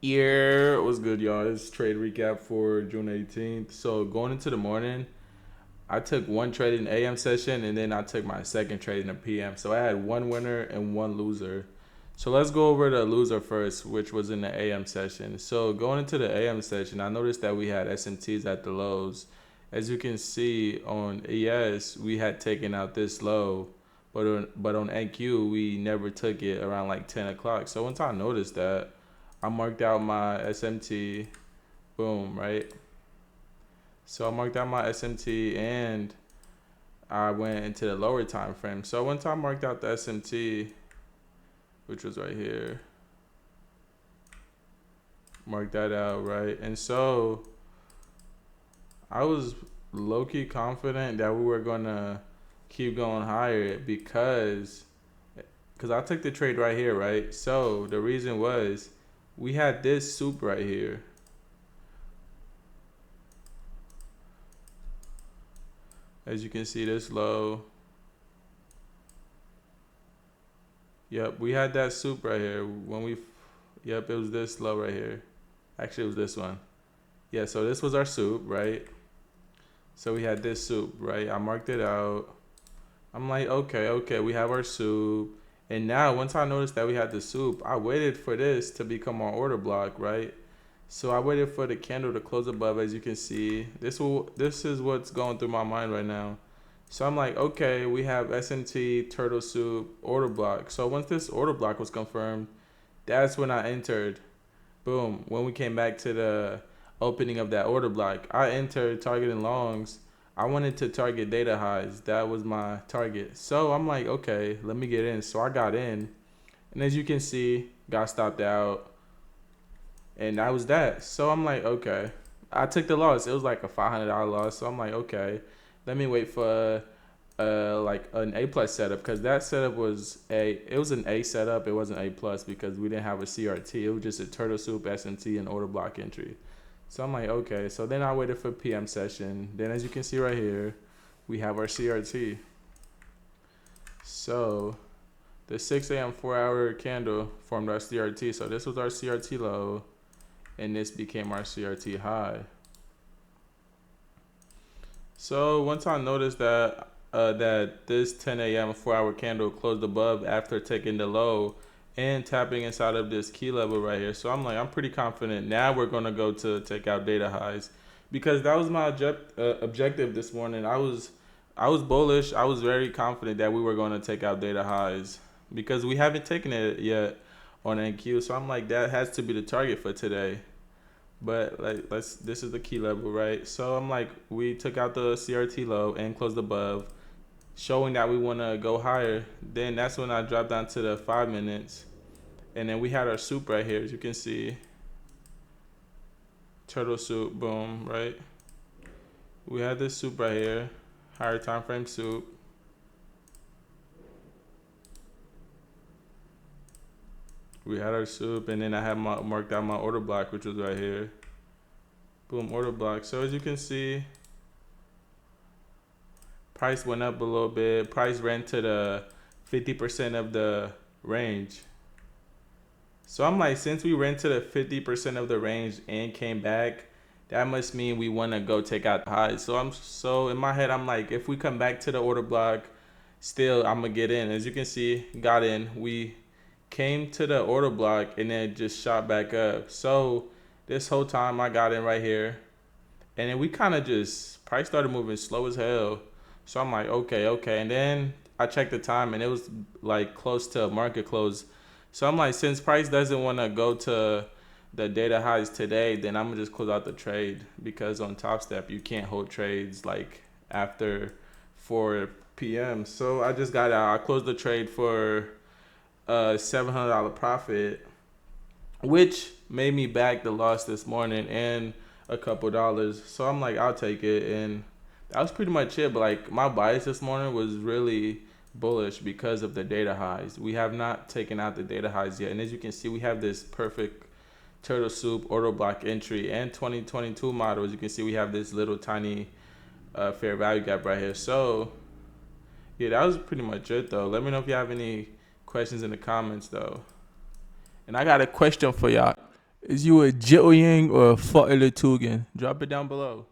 Yeah, what's good, y'all? It's trade recap for June 18th. So going into the morning, I took one trade in the AM session and then I took my second trade in the PM. So I had one winner and one loser. So let's go over the loser first, which was in the AM session. So going into the AM session, I noticed that we had SMTs at the lows. As you can see on ES, we had taken out this low, but on NQ we never took it around like 10 o'clock. So once I noticed that, I marked out my SMT. Boom, right? So I marked out my SMT and I went into the lower time frame. So once I marked out the SMT, which was right here, marked that out, right? And so I was low key confident that we were gonna keep going higher because I took the trade right here, right? So the reason was we had this soup right here. As you can see, this low. Yep, we had that soup right here when we. Yep, it was this low right here. Actually, it was this one. Yeah, so this was our soup, right? So we had this soup, right? I marked it out. I'm like, okay, okay, we have our soup. And now, once I noticed that we had the soup, I waited for this to become our order block, right? So I waited for the candle to close above, as you can see. This is what's going through my mind right now. So I'm like, okay, we have SMT, turtle soup, order block. So once this order block was confirmed, that's when I entered. Boom. When we came back to the opening of that order block, I entered targeting longs. I wanted to target data highs. That was my target. So I'm like, okay, let me get in. So I got in. And as you can see, got stopped out. And that was that. So I'm like, okay. I took the loss. It was like a $500 loss. So I'm like, okay, let me wait for like an A plus setup because that setup was it was an A setup. It wasn't A plus because we didn't have a CRT. It was just a turtle soup SMT and order block entry. So I'm like, okay. So then I waited for PM session. Then as you can see right here, we have our CRT. So the 6 a.m. 4 hour candle formed our CRT. So this was our CRT low, and this became our CRT high. So once I noticed that this 10 a.m. 4 hour candle closed above after taking the low and tapping inside of this key level right here. So I'm like, I'm pretty confident. Now we're gonna go to take out data highs because that was my objective this morning. I was bullish. I was very confident that we were gonna take out data highs because we haven't taken it yet on NQ. So I'm like, that has to be the target for today. But like this is the key level, right? So I'm like, we took out the CRT low and closed above, showing that we want to go higher. Then that's when I dropped down to the 5 minutes, and then we had our soup right here, as you can see, turtle soup, boom, right? We had this soup right here, higher time frame soup. We had our soup, and then I had marked out my order block, which was right here. Boom, order block. So as you can see, price went up a little bit. Price ran to the 50% of the range. So I'm like, since we ran to the 50% of the range and came back, that must mean we want to go take out the highs. So in my head, I'm like, if we come back to the order block, still I'm gonna get in. As you can see, got in. We came to the order block and then just shot back up. So this whole time I got in right here, and then we kind of just price started moving slow as hell. So I'm like, okay, okay. And then I checked the time and it was like close to market close. So I'm like, since price doesn't want to go to the data highs today, then I'm gonna just close out the trade because on Top Step you can't hold trades like after 4 p.m. So I just got out. I closed the trade for a $700 profit, which made me back the loss this morning and a couple dollars. So I'm like, I'll take it, and that was pretty much it. But like my bias this morning was really bullish because of the data highs. We have not taken out the data highs yet, and as you can see, we have this perfect turtle soup order block entry and 2022 model. As you can see, we have this little tiny fair value gap right here. So yeah, that was pretty much it though. Let me know if you have any questions in the comments though. And I got a question for y'all. Is you a Jillian or a Father Tugan? Drop it down below.